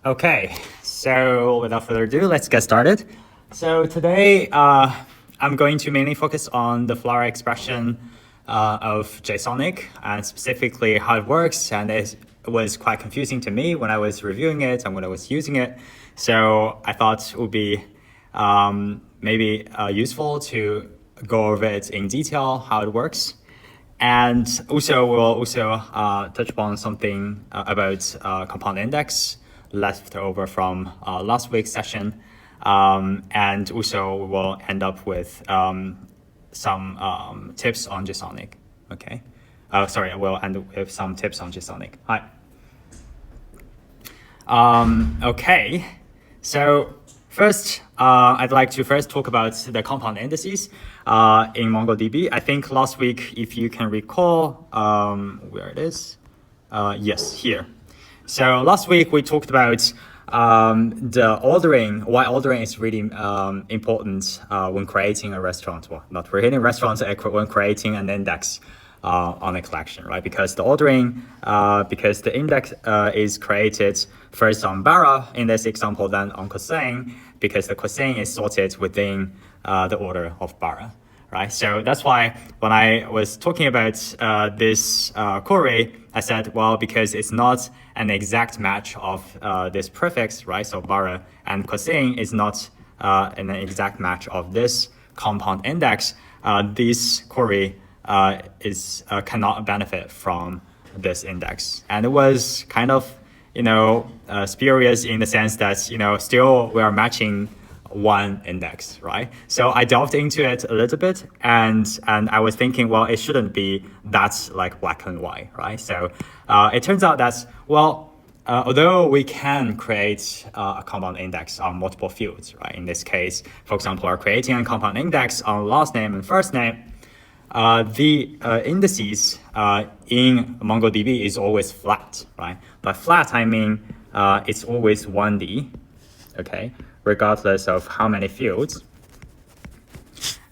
Okay, so without further ado, let's get started. So today, I'm going to mainly focus on the FLWOR expression of JSONiq and specifically how it works. And it was quite confusing to me when I was reviewing it and when I was using it. So I thought it would be maybe useful to go over it in detail, how it works. And also, we'll also touch upon something about compound index left over from last week's session. And also, we'll end up with some tips on JSONiq. Okay. Sorry, we'll end up with some tips on JSONiq. Hi. Okay. So first, I'd like to first talk about the compound indices in MongoDB. I think last week, if you can recall, where it is, yes, here. So last week we talked about the ordering, why ordering is really important when creating a restaurant. Well, not creating restaurants, when creating an index on a collection, right? Because the ordering, because the index is created first on bara in this example, then on cosine, because the cosine is sorted within the order of bara, right? So that's why when I was talking about this query, I said, well, because it's not an exact match of this prefix, right? So bara and cosine is not an exact match of this compound index. This query cannot benefit from this index. And it was kind of, spurious in the sense that, still we are matching one index, right? So I delved into it a little bit and I was thinking, well, it shouldn't be that like black and white, right? So it turns out that, well, although we can create a compound index on multiple fields, right? In this case, for example, we're creating a compound index on last name and first name. The indices in MongoDB is always flat, right? By flat, I mean it's always 1D, okay? Regardless of how many fields,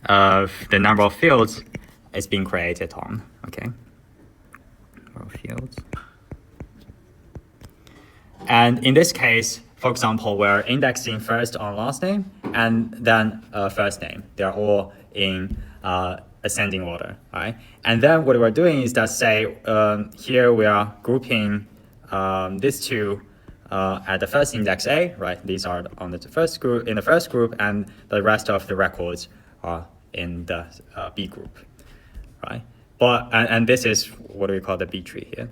the number of fields is being created on, okay? Number of fields. And in this case, for example, we're indexing first on last name and then first name. They're all in ascending order, right? And then what we're doing is that say, here we are grouping these two at the first index A, right? These are on the first group, in the first group, and the rest of the records are in the B group, right? But and this is what we call the B tree here,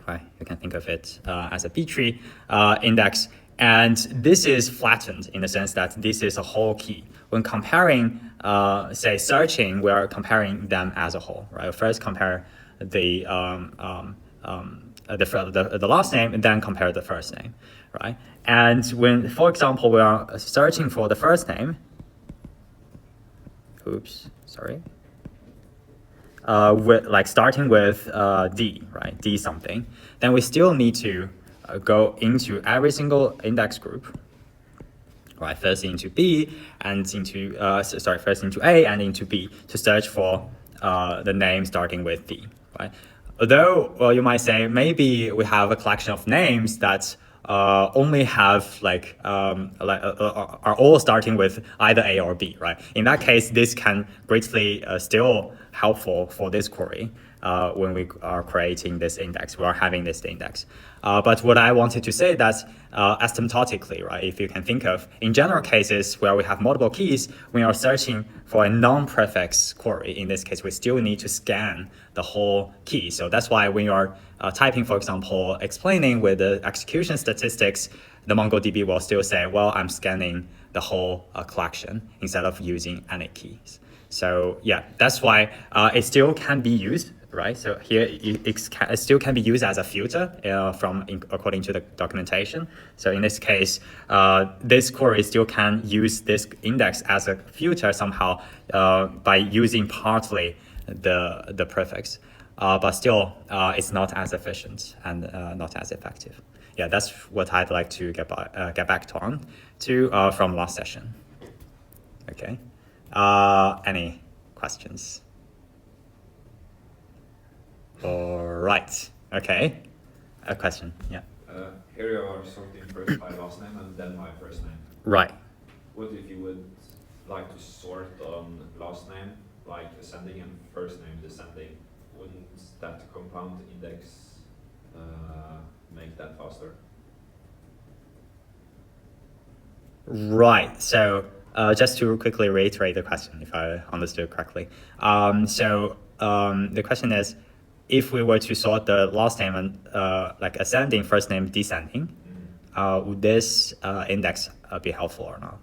right? You can think of it as a B tree index, and this is flattened in the sense that this is a whole key. When comparing, say, searching, we are comparing them as a whole, right? First compare the last name and then compare the first name, right? And when, for example, we are searching for the first name, like starting with D, right? D something, then we still need to go into every single index group, right? First into B and into, first into A and into B to search for the name starting with D, right? Although, well, you might say maybe we have a collection of names that only have are all starting with either A or B, right? In that case, this can greatly still helpful for this query when we are creating this index, we are having this index. But what I wanted to say that asymptotically, right, if you can think of, in general cases where we have multiple keys, when you are searching for a non-prefix query, in this case, we still need to scan the whole key. So that's why when you are typing, for example, explaining with the execution statistics, the MongoDB will still say, well, I'm scanning the whole collection instead of using any keys. So yeah, that's why it still can be used, right? So here it still can be used as a filter according to the documentation. So in this case, this query still can use this index as a filter somehow by using partly the prefix, but still it's not as efficient and not as effective. Yeah, that's what I'd like to get back on to from last session. Okay. Any questions? All right. Okay. A question. Yeah. Here you are sorting first by last name and then by first name. Right. What if you would like to sort on last name, like ascending, and first name descending? Wouldn't that compound index make that faster? Right. So just to quickly reiterate the question, if I understood correctly. The question is, if we were to sort the last name and like ascending, first name, descending, would this index be helpful or not?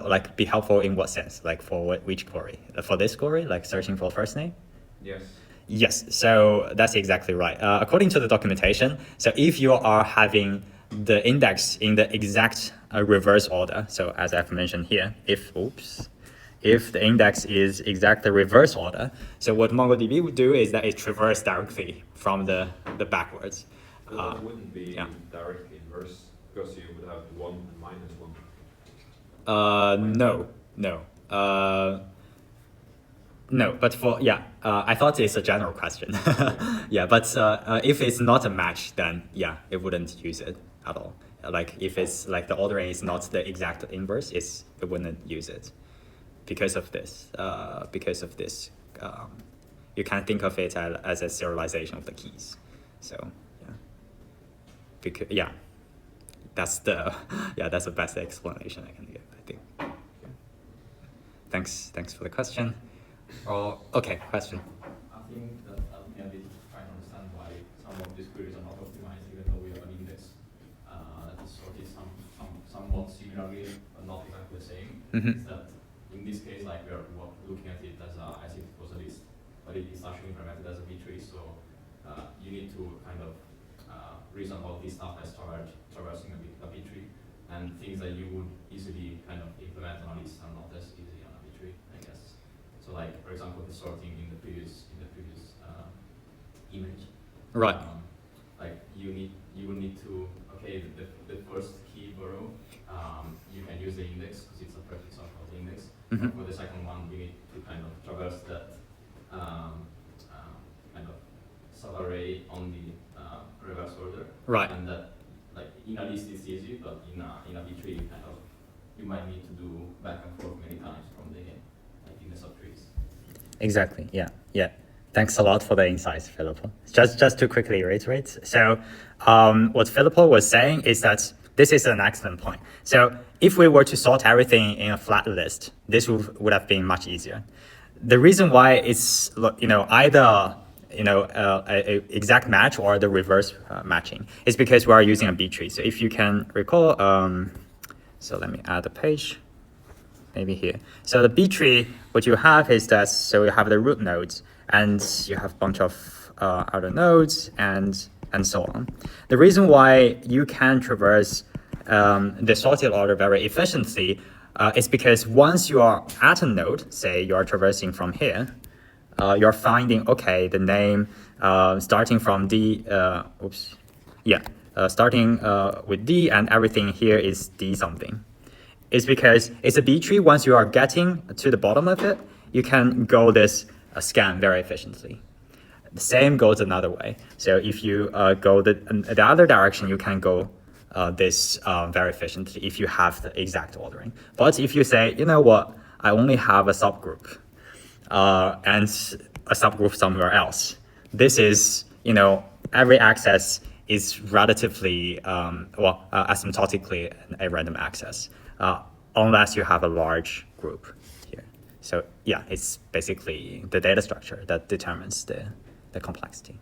Like be helpful in what sense? Like for which query? For this query, like searching for first name? Yes. Yes, so that's exactly right. According to the documentation, so if you are having the index in the exact reverse order, so as I've mentioned here, if the index is exactly reverse order, so what MongoDB would do is that it traverses directly from the backwards. Well, it wouldn't be directly inverse, because you would have 1 and minus 1. No, but I thought it's a general question. Yeah, but if it's not a match, then yeah, it wouldn't use it at all. Like if it's like the ordering is not the exact inverse, it wouldn't use it because of this. You can think of it as a serialization of the keys. So that's the best explanation I can give, I think. Yeah. Thanks for the question. Okay, question. I think that helped me a bit trying to understand why some of these queries are not optimized, even though we have an index that is sorted somewhat similarly, but not exactly the same. Is that in this case, like we are looking at it as if it was a list, but it is actually implemented as a B-tree, so you need to kind of reason about this stuff as traversing a B-tree, and things that you would easily kind of implement on a list are not as easy on a B-tree, I guess. So like, for example, the sorting in the previous image. Right. Like you will need to, okay, the first key borrow, you can use the index because it's a perfect example of the index. Mm-hmm. For the second one, we need to kind of traverse that kind of subarray on the reverse order. Right. And that, like in a list it's easy, but in a B-tree kind of you might need to do back and forth many times from the in the subtrees. Exactly. Yeah. Thanks a lot for the insights, Filippo. Just to quickly reiterate. So what Filippo was saying is that this is an excellent point. So if we were to sort everything in a flat list, this would have been much easier. The reason why it's either a exact match or the reverse matching is because we are using a B-tree. So if you can recall, so let me add a page. Maybe here. So the B-tree, what you have is that, so you have the root nodes and you have a bunch of other nodes and so on. The reason why you can traverse the sorted order very efficiently is because once you are at a node, say you are traversing from here, you're finding, okay, the name starting from D, starting with D and everything here is D something. Is because it's a B-tree. Once you are getting to the bottom of it, you can go this scan very efficiently. The same goes another way. So if you go the other direction, you can go this very efficiently if you have the exact ordering. But if you say, you know what, I only have a subgroup and a subgroup somewhere else, this is, every access is relatively, asymptotically a random access. Unless you have a large group here. So yeah, it's basically the data structure that determines the complexity.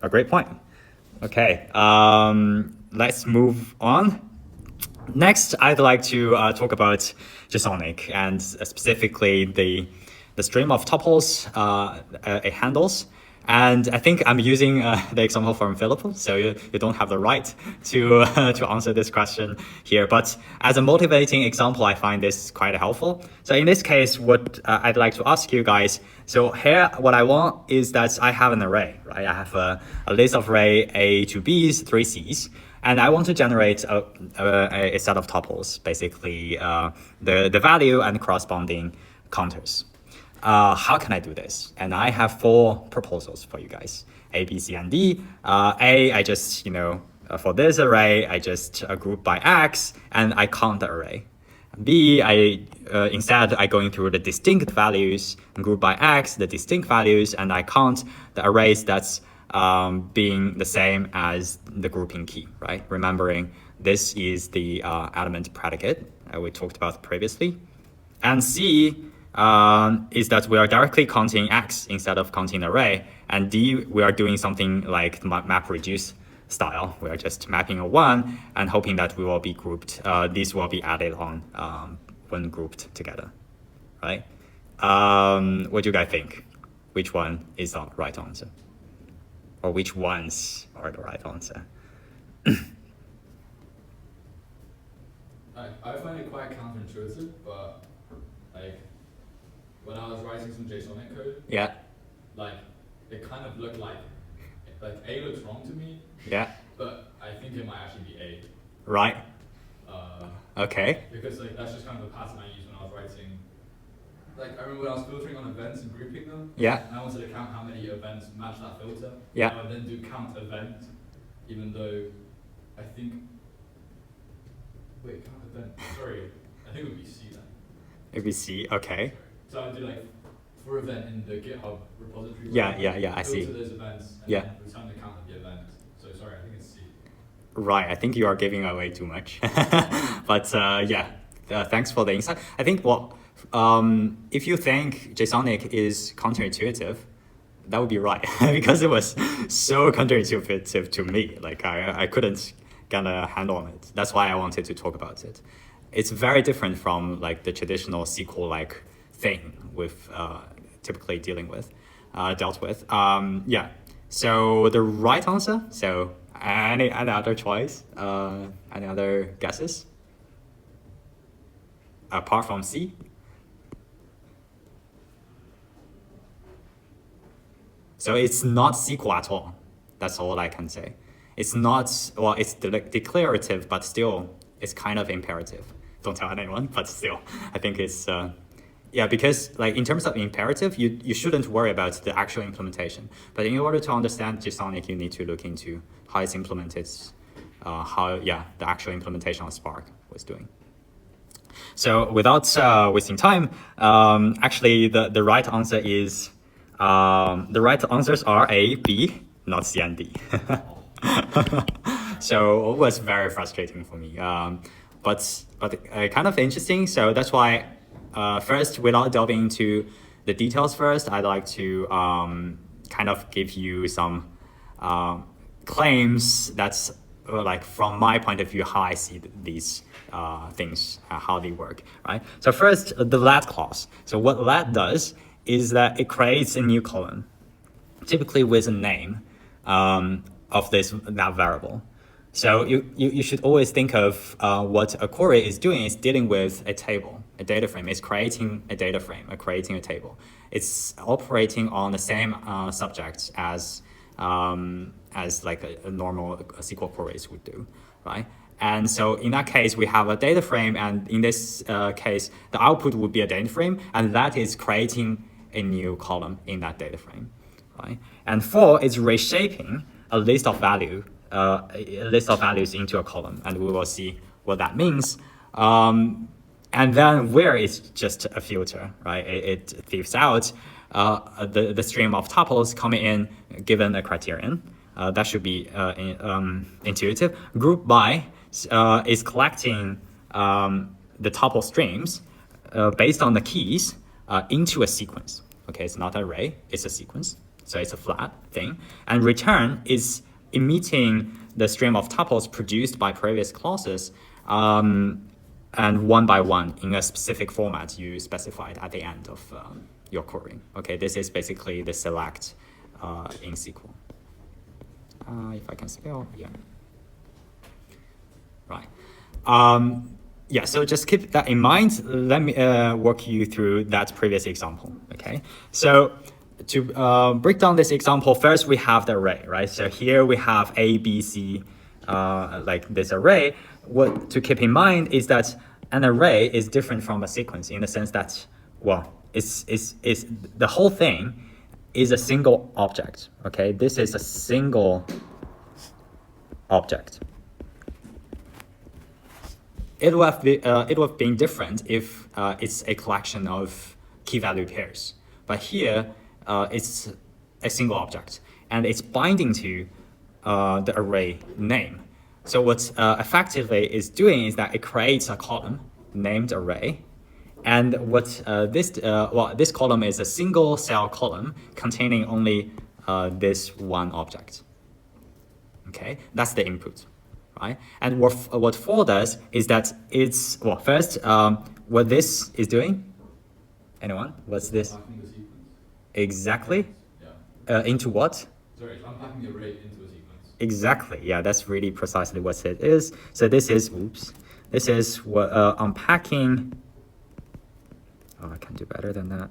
A great point. Okay, let's move on. Next, I'd like to talk about JSONiq and specifically the stream of tuples, it handles. And I think I'm using the example from Filippo, so you don't have the right to answer this question here. But as a motivating example, I find this quite helpful. So in this case, what I'd like to ask you guys, so here what I want is that I have an array, right? I have a list of array A to B's, 3 C's, and I want to generate a set of tuples, basically the value and corresponding counters. How can I do this? And I have 4 proposals for you guys. A, B, C, and D. A, I just, for this array, I just group by X, and I count the array. B, instead I going through the distinct values and group by X, the distinct values, and I count the arrays that's being the same as the grouping key, right? Remembering this is the element predicate we talked about previously. And C is that we are directly counting X instead of counting the array. And D, we are doing something like map reduce style. We are just mapping a 1 and hoping that we will be grouped. These will be added on when grouped together, right? What do you guys think? Which one is the right answer? Or which ones are the right answer? I find it quite counterintuitive, but like when I was writing some JSONiq code, Yeah. like it kind of looked like A looks wrong to me. Yeah. But I think it might actually be A. Right. Okay. Because like that's just kind of the pattern I used when I was writing. Like I remember when I was filtering on events and grouping them. Yeah. And I wanted to count how many events match that filter. Yeah. I would then do count event, even though I think. Wait, count event. Sorry, I think it would be C then. It would be C. Okay. So I would do like for event in the GitHub repository. Yeah. I see. Filter those events and Yeah. then return the count of the event. So sorry, I think it's C. Right. I think you are giving away too much. But yeah. Thanks for the insight. I think if you think JSONiq is counterintuitive, that would be right because it was so counterintuitive to me. Like I couldn't get a handle on it. That's why I wanted to talk about it. It's very different from like the traditional SQL like thing with typically dealt with. Yeah. So the right answer. So any other choice? Any other guesses? Apart from C. So it's not SQL at all. That's all I can say. It's not, well, it's declarative, but still it's kind of imperative. Don't tell anyone, but still, I think it's, yeah, because like in terms of imperative, you shouldn't worry about the actual implementation. But in order to understand JSONiq, you need to look into how it's implemented, the actual implementation of Spark was doing. So without wasting time, actually the right answer is, the right answers are A, B, not C and D. So it was very frustrating for me, but kind of interesting. So that's why first, without delving into the details first, I'd like to kind of give you some claims that's like from my point of view, how I see these things, how they work, right? So first, the let clause. So what let does is that it creates a new column, typically with a name of that variable. So you should always think of what a query is doing is dealing with a table, a data frame. It's creating a data frame, creating a table. It's operating on the same subject as like a normal SQL queries would do, right? And so in that case, we have a data frame, and in this case, the output would be a data frame, and that is creating a new column in that data frame, right? And for is reshaping a list of values into a column, and we will see what that means. And then where is just a filter, right? It thieves out the stream of tuples coming in given a criterion. That should be intuitive. Group by is collecting the tuple streams based on the keys into a sequence. Okay, it's not an array, it's a sequence. So it's a flat thing. And return is emitting the stream of tuples produced by previous clauses and one by one in a specific format you specified at the end of your query. Okay, this is basically the select in SQL. If I can spell, yeah. Right. Yeah, so just keep that in mind. Let me walk you through that previous example, okay? So to break down this example, first we have the array, right? So here we have A, B, C, like this array. What to keep in mind is that an array is different from a sequence in the sense that, well, it's the whole thing is a single object. Okay, this is a single object. It would have been different if it's a collection of key value pairs. But here, it's a single object, and it's binding to the array name. So what effectively is doing is that it creates a column named array, and what this column is a single cell column containing only this one object. Okay, that's the input, right? And what for does is that it's, well, first, what this is doing. Anyone? What's this? Unpacking the sequence. Exactly. Yeah. Into what? Sorry, it's unpacking the array into a sequence. Exactly. Yeah, that's really precisely what it is. So this is, oops, this is what unpacking. Oh, I can do better than that.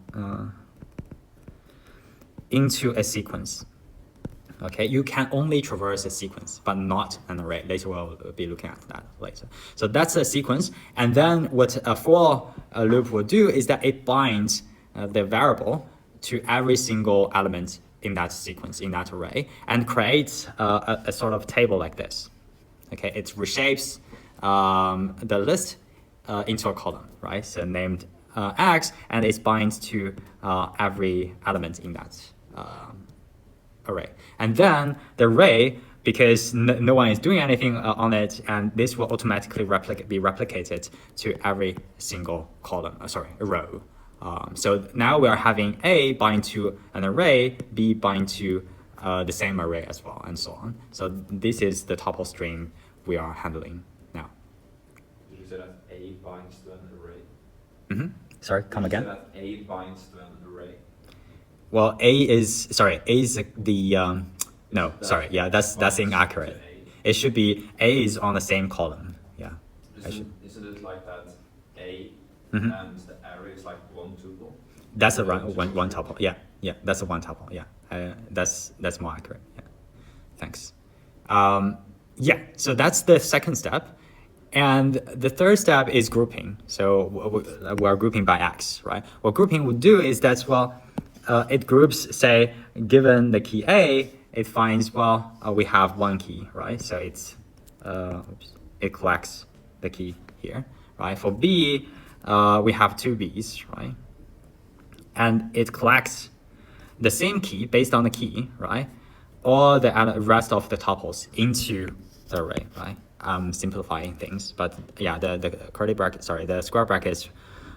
Into a sequence. Okay, you can only traverse a sequence, but not an array. Later we'll be looking at that later. So that's a sequence, and then what a for loop will do is that it binds the variable to every single element in that sequence, in that array, and creates a sort of table like this. Okay, it reshapes the list into a column, right? So named X, and it binds to every element in that array. And then the array, because no one is doing anything on it, and this will automatically be replicated to every single column, row. So now we are having A bind to an array, B bind to the same array as well, and so on. So this is the tuple stream we are handling now. Did you say that A binds to an array? Mm-hmm. Sorry, come again? Did you say that A binds to an array? Well, A is the, no, sorry, yeah, that's inaccurate. It should be A is on the same column, yeah. Isn't it like that A Mm-hmm. and the array is like one tuple? That's a one tuple, yeah, that's a one tuple, yeah. That's more accurate, yeah. Thanks. Yeah, so that's the second step. And the third step is grouping. So we're grouping by X, right? What grouping would do is that, well, it groups, say, given the key A, it finds, well, we have one key, right? So it's, it collects the key here, right? For B, we have two Bs, right? And it collects the same key based on the key, right? All the rest of the tuples into the array, right? I'm simplifying things, but yeah, the curly bracket, sorry, the square brackets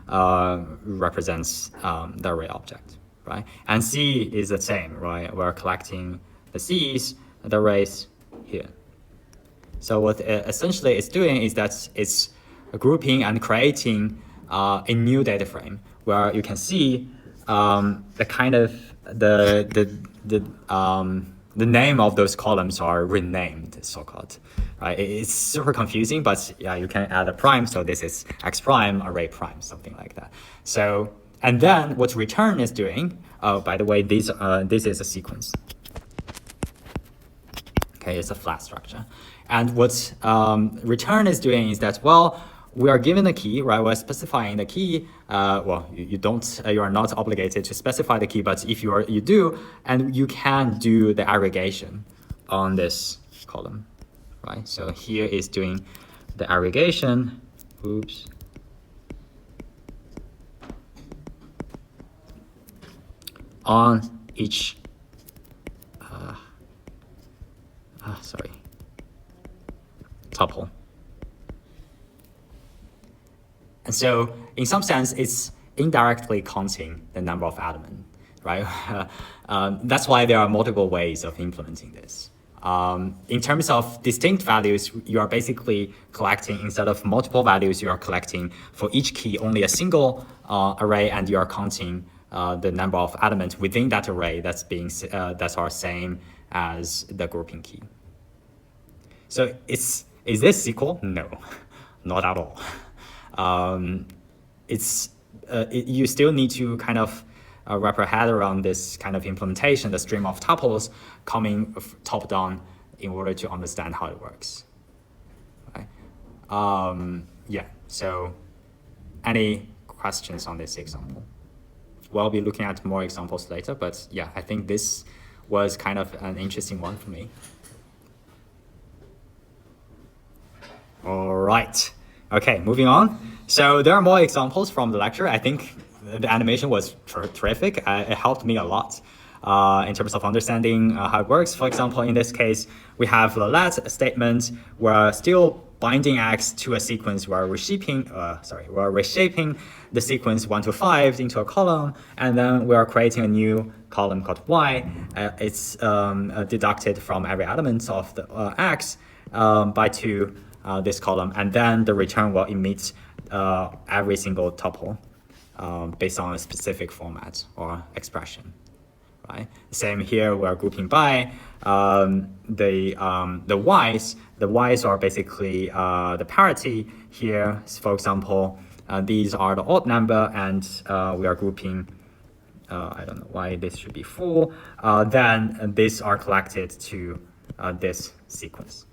represents the array object, right? And C is the same, right? We're collecting the C's, the arrays here. So what essentially it's doing is that it's grouping and creating a new data frame where you can see the kind of the name of those columns are renamed, so-called, right? It's super confusing, but yeah, you can add a prime. So this is X prime, array prime, something like that. So, and then what return is doing, oh, by the way, this is a sequence. Okay, it's a flat structure. And what return is doing is that, well, we are given a key, right? We're specifying the key. Well, you are not obligated to specify the key, but if you do, and you can do the aggregation on this column, right? So here is doing the aggregation. Oops. On each. Tuple. And so in some sense, it's indirectly counting the number of elements, right? That's why there are multiple ways of implementing this. In terms of distinct values, you are basically collecting, instead of multiple values, you are collecting for each key only a single array, and you are counting the number of elements within that array that are same as the grouping key. So is this SQL? No, not at all. You still need to kind of wrap your head around this kind of implementation, the stream of tuples coming top down in order to understand how it works. Right? Yeah, so any questions on this example? we'll be looking at more examples later, but yeah, I think this was kind of an interesting one for me. All right. Okay, moving on. So there are more examples from the lecture. I think the animation was terrific. It helped me a lot in terms of understanding how it works. For example, in this case, we have the let statement. We're still binding X to a sequence. We're reshaping the sequence 1 to 5 into a column, and then we are creating a new column called Y. It's deducted from every element of the X by 2. This column, and then the return will emit every single tuple based on a specific format or expression, right? Same here, we're grouping by the Y's. The Y's are basically the parity here. For example, these are the odd number, and we are grouping. I don't know why this should be full. Then these are collected to this sequence.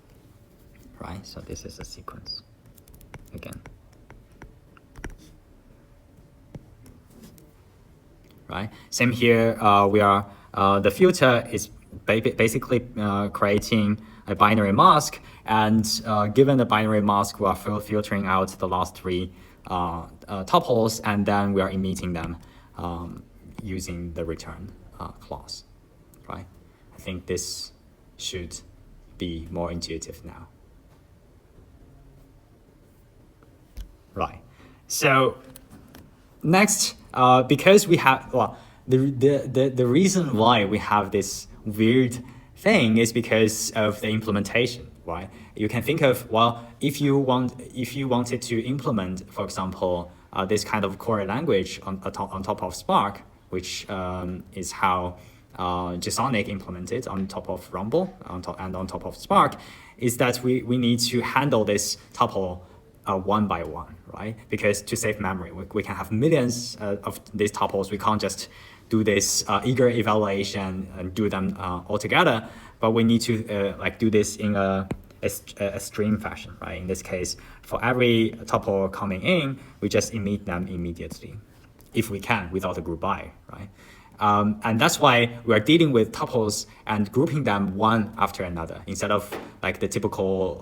Right, so this is a sequence again. Right, same here. We are the filter is basically creating a binary mask, and given the binary mask, we are filtering out the last 3 tuples, and then we are emitting them using the return clause. Right, I think this should be more intuitive now. Right. So next, because we have, well, the reason why we have this weird thing is because of the implementation, right? You can think of, well, if you wanted to implement, for example, this kind of query language on top of Spark, which is how JSONiq implemented on top of Rumble on top of Spark, is that we need to handle this tuple one by one, right? Because to save memory, we can have millions of these tuples. We can't just do this eager evaluation and do them all together, but we need to like do this in a stream fashion, right? In this case, for every tuple coming in, we just emit them immediately, if we can, without a group by, right? And that's why we are dealing with tuples and grouping them one after another, instead of like the typical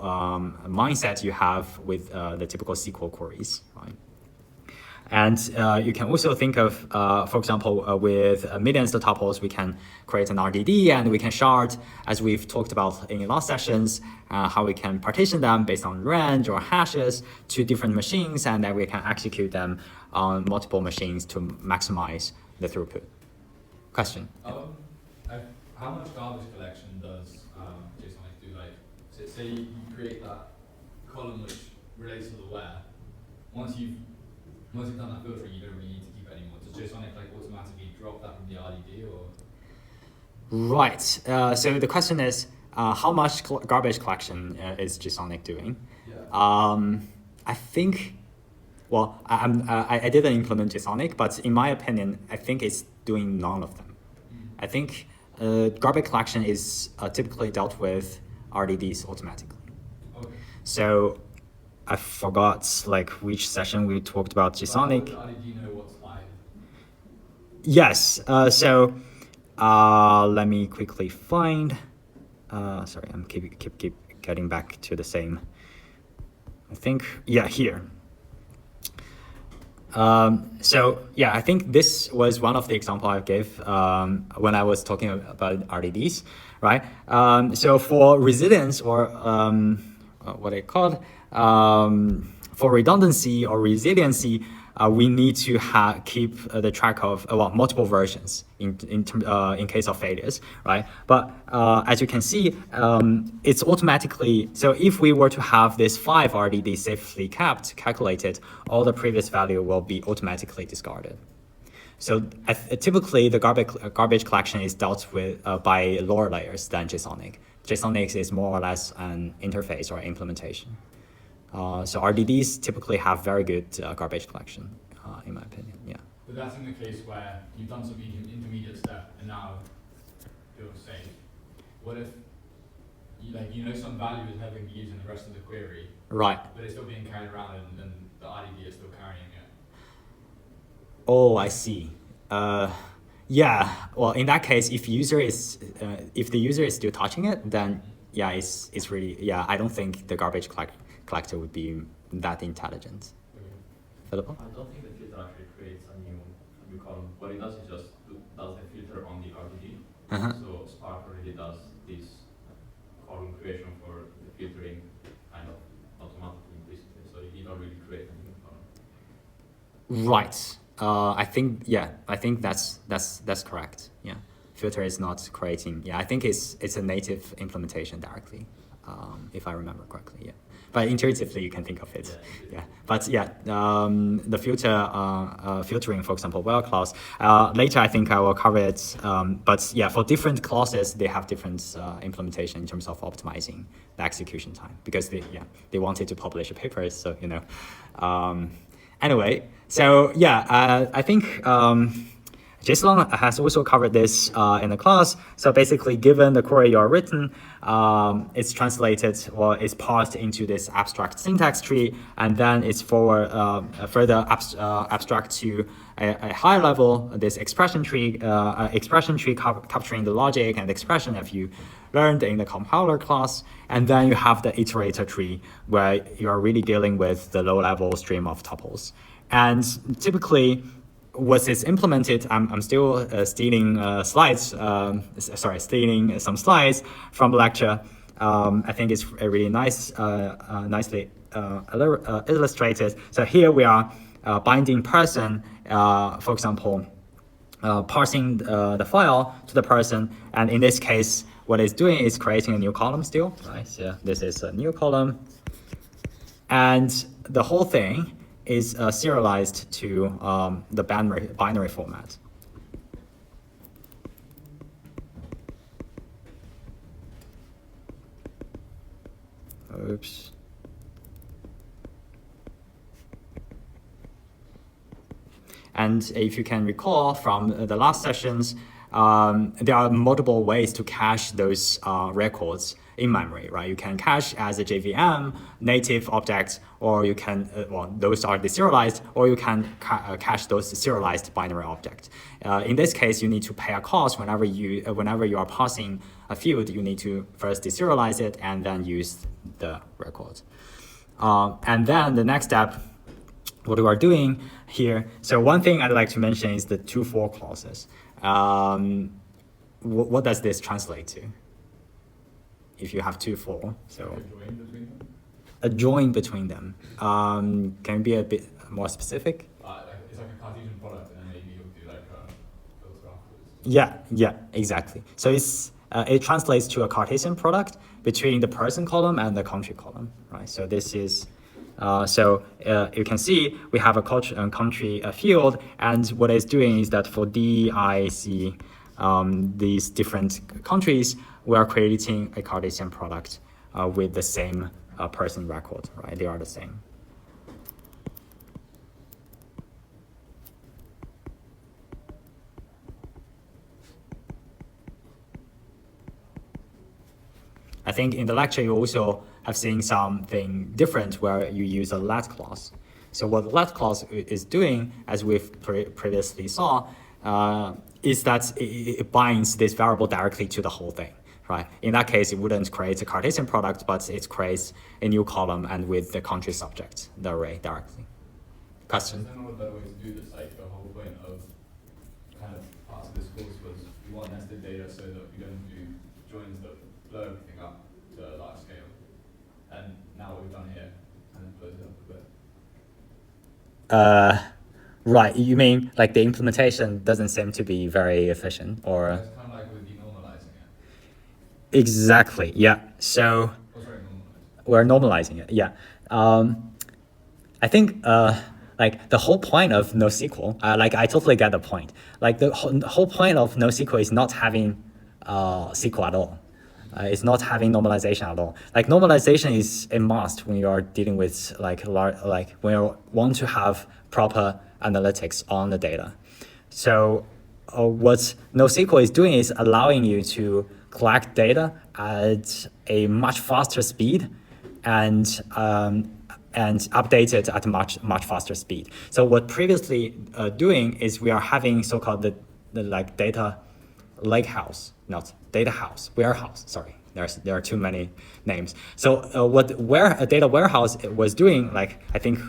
mindset you have with the typical SQL queries, right? And you can also think of, for example, with millions of tuples, we can create an RDD and we can shard, as we've talked about in last sessions, how we can partition them based on range or hashes to different machines, and then we can execute them on multiple machines to maximize the throughput. Question? How much garbage collection does JSONiq do? Like, say you create that column which relates to the where. Once you've done that filtering, you don't really need to keep it anymore. Does JSONiq like automatically drop that from the RDD or? Right. So the question is, how much garbage collection is JSONiq doing? Yeah. I think. Well, I didn't implement JSONiq, but in my opinion, I think it's doing none of them. I think garbage collection is typically dealt with RDDs automatically. Okay. So I forgot like which session we talked about JSONiq. How did you know what's live? Yes. So let me quickly find. Sorry, I'm keep getting back to the same. I think here. So yeah, I think this was one of the examples I gave when I was talking about RDDs, right? So for resilience or what they called, for redundancy or resiliency, we need to keep the track of multiple versions in case of failures, right? But as you can see, it's automatically, so if we were to have this 5 RDD safely calculated, all the previous value will be automatically discarded. So typically the garbage collection is dealt with by lower layers than JSONiq. JSONiq is more or less an interface or implementation. So RDDs typically have very good garbage collection, in my opinion. Yeah. But that's in the case where you've done some intermediate step and now you're safe. What if some value is having been used in the rest of the query, right? But it's still being carried around and the RDD is still carrying it. Oh, I see. Yeah, well, in that case, if if the user is still touching it, then yeah, it's really, yeah, I don't think the garbage collector would be that intelligent. Philip? I don't think the filter actually creates a new column. What it does is just does the filter on the RGB. So Spark already does this column creation for the filtering kind of automatically implicitly. So you don't really create a new column. Right. I think that's correct. Yeah, filter is not creating. Yeah, I think it's a native implementation directly, if I remember correctly. Yeah, but intuitively you can think of it. Yeah, but yeah, the filtering, for example, where clause. Later, I think I will cover it. But yeah, for different clauses, they have different implementation in terms of optimizing the execution time because they wanted to publish a paper, so you know. Anyway, so yeah, I think JSON has also covered this in the class. So basically, given the query you're written, it's translated or it's parsed into this abstract syntax tree, and then it's further abstract to a high level, this expression tree capturing the logic and expression that you learned in the compiler class, and then you have the iterator tree where you're really dealing with the low-level stream of tuples. And typically, once it's implemented, I'm still stealing stealing some slides from the lecture. I think it's a really nicely illustrated. So here we are binding person, for example, parsing the file to the person, and in this case, what it's doing is creating a new column still, right? So this is a new column, and the whole thing is serialized to the binary format. Oops. And if you can recall from the last sessions, there are multiple ways to cache those records in memory, right? You can cache as a JVM native object, or you can, those are deserialized, or you can cache those serialized binary objects. In this case, you need to pay a cost whenever you are parsing a field. You need to first deserialize it and then use the record. And then the next step, what we are doing here. So one thing I'd like to mention is the to-for clauses. What does this translate to? If you have to-for, so a join between them. Can you be a bit more specific? It's like a Cartesian product, and then maybe you'll do like a filter afterwards. Yeah, exactly. So it translates to a Cartesian product between the person column and the country column, right? So this is. You can see we have a country field, and what it's doing is that for D, I, C, these different countries, we are creating a Cartesian product with the same person record, right? They are the same. I think in the lecture you also have seen something different where you use a let clause. So what the let clause is doing, as we've previously saw, is that it binds this variable directly to the whole thing, right? In that case, it wouldn't create a Cartesian product, but it creates a new column and with the country subject, the array directly. Question? I don't know what better way to do this. Like the whole point of kind of part of this course was we want nested data so that we don't do joins that blow everything up to a large scale. And now what we've done here kind of blows it up a bit. Right, you mean like the implementation doesn't seem to be very efficient, or? It's kind of like we're denormalizing it. Exactly, yeah. So we're normalizing it, yeah. I think like the whole point of NoSQL, like I totally get the point. Like the whole point of NoSQL is not having SQL at all. It's not having normalization at all. Like normalization is a must when you are dealing with like when you want to have proper analytics on the data. So what NoSQL is doing is allowing you to collect data at a much faster speed and and update it at a much faster speed. So what previously doing is we are having so-called the like data lake house, not data house, warehouse, sorry. There are too many names. So what a data warehouse was doing, like I think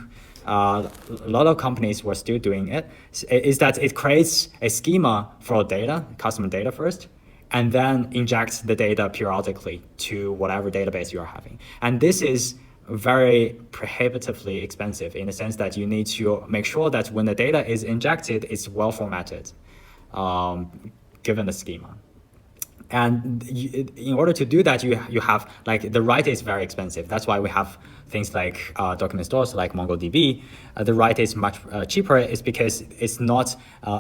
a lot of companies were still doing it, is that it creates a schema for data, customer data first, and then injects the data periodically to whatever database you are having. And this is very prohibitively expensive in the sense that you need to make sure that when the data is injected, it's well formatted, given the schema. And in order to do that, you have, like, the write is very expensive. That's why we have things like document stores like MongoDB. The write is much cheaper, is because it's not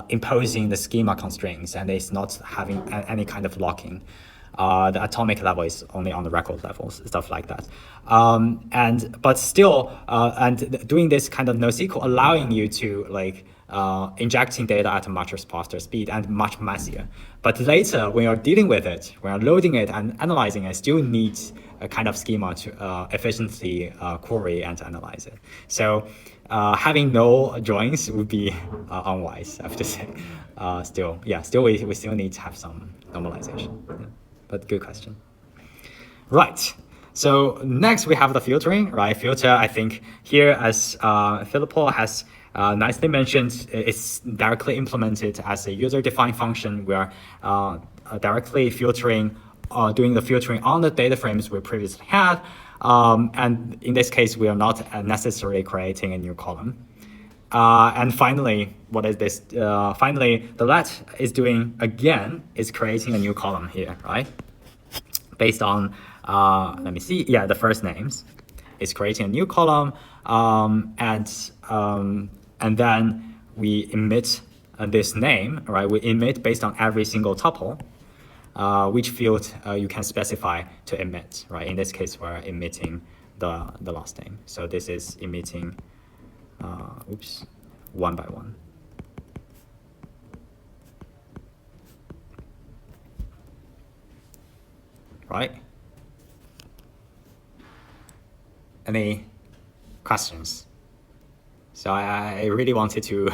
imposing the schema constraints and it's not having any kind of locking. The atomic level is only on the record levels, stuff like that. But still, and doing this kind of NoSQL allowing you to like injecting data at a much faster speed and much messier. But later, when you're dealing with it, when you're loading it and analyzing it, still needs a kind of schema to efficiently query and analyze it. So having no joins would be unwise, I have to say. Still we still need to have some normalization. Yeah. But good question. Right. So next we have the filtering, right? Filter, I think here, as FLWOR has nicely mentioned, it's directly implemented as a user-defined function. We are directly filtering, doing the filtering on the data frames we previously had. And in this case, we are not necessarily creating a new column. And finally, what is this? Finally, the let is doing, again, is creating a new column here, right? Based on, let me see, yeah, the first names. It's creating a new column, and then we emit this name, right? We emit based on every single tuple, which field you can specify to emit, right? In this case, we're emitting the last name. So this is emitting, one by one. Right? Any questions? So I really wanted to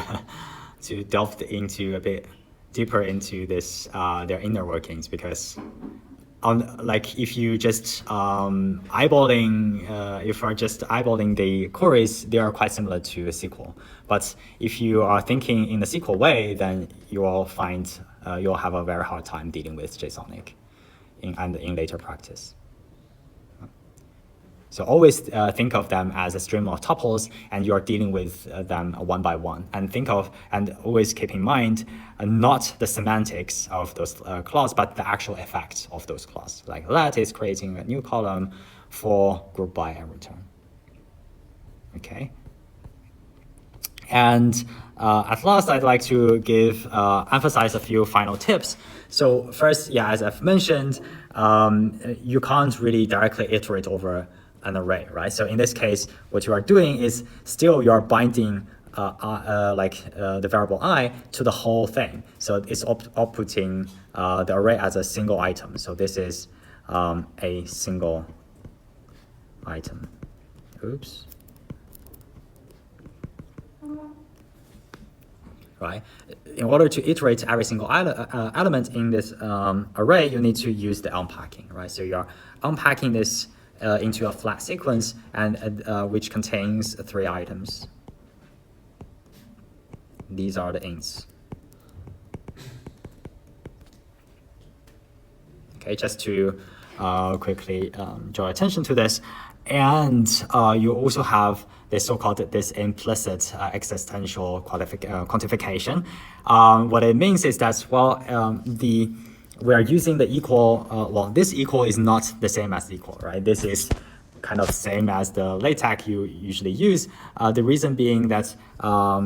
to delve into a bit deeper into this their inner workings, because like if you just if you're just eyeballing the queries, they are quite similar to SQL. But if you are thinking in the SQL way, then you will find you'll have a very hard time dealing with JSONiq in later practice. So always think of them as a stream of tuples, and you are dealing with them one by one. And always keep in mind not the semantics of those clauses, but the actual effect of those clauses. Like let is creating a new column for group by and return. Okay. And at last, I'd like to emphasize a few final tips. So first, yeah, as I've mentioned, you can't really directly iterate over an array, right? So in this case, what you are doing is still you are binding the variable I to the whole thing. So it's outputting the array as a single item. So this is a single item. Oops. Right? In order to iterate every single element in this array, you need to use the unpacking, right? So you are unpacking this into a flat sequence, and which contains 3 items. These are the ints. Okay, just to quickly draw attention to this. And you also have this so-called implicit existential quantification. What it means is that, well, we are using the equal, this equal is not the same as equal, right? This is kind of same as the LaTeX you usually use. The reason being that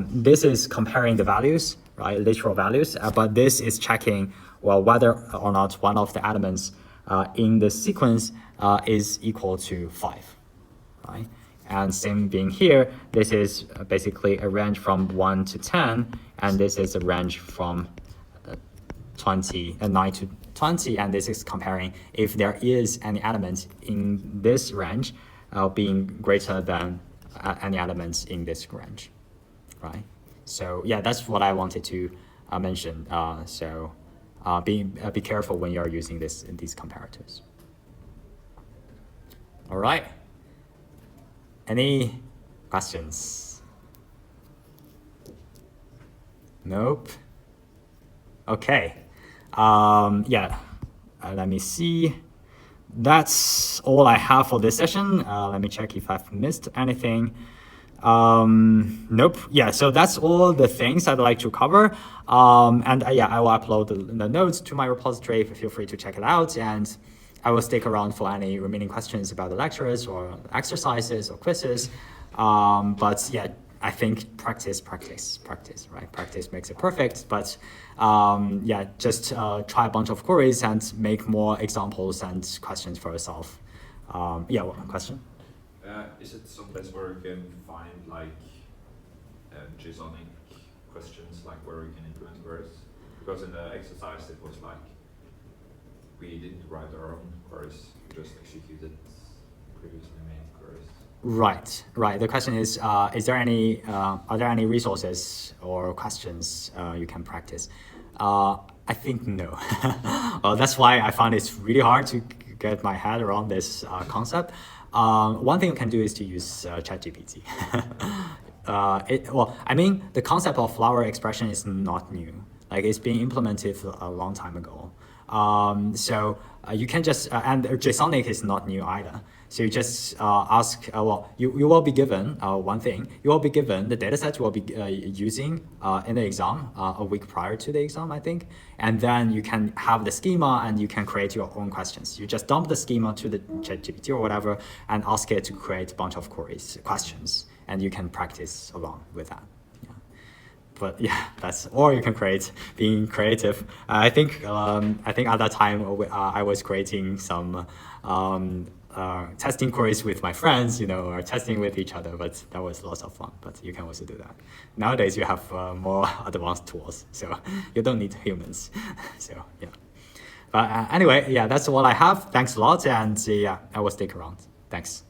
this is comparing the values, right? Literal values, but this is checking, well, whether or not one of the elements in the sequence is equal to 5, right? And same being here, this is basically a range from 1 to 10, and this is a range from 9 to 20, and this is comparing if there is any element in this range being greater than any elements in this range, right? So yeah, that's what I wanted to mention. Be careful when you're using these comparators. All right. Any questions? Nope. Okay. Yeah. Let me see. That's all I have for this session. Let me check if I've missed anything. Nope. Yeah, so that's all the things I'd like to cover. Yeah, I will upload the notes to my repository. Feel free to check it out. And I will stick around for any remaining questions about the lectures or exercises or quizzes. But yeah, I think practice, right? Practice makes it perfect. But yeah, just try a bunch of queries and make more examples and questions for yourself. Yeah, one question? Is it some place where you can find like JSONiq questions, like where you can implement queries? Because in the exercise it was like we didn't write our own queries, we just executed previously made queries. Right. The question is there any are there any resources or questions you can practice? I think no. That's why I found it's really hard to get my head around this concept. One thing you can do is to use ChatGPT. Well, I mean, the concept of FLWOR expression is not new. Like, it's been implemented a long time ago. You can just, and JSONiq is not new either. So you just ask, well, you will be given one thing. You will be given the dataset you will be using in the exam a week prior to the exam, I think. And then you can have the schema and you can create your own questions. You just dump the schema to the ChatGPT or whatever and ask it to create a bunch of questions. And you can practice along with that. But yeah, or you can create being creative. I think at that time I was creating some testing queries with my friends, or testing with each other, but that was lots of fun. But you can also do that. Nowadays you have more advanced tools, so you don't need humans. So yeah. But anyway, yeah, that's all I have. Thanks a lot, and yeah, I will stick around. Thanks.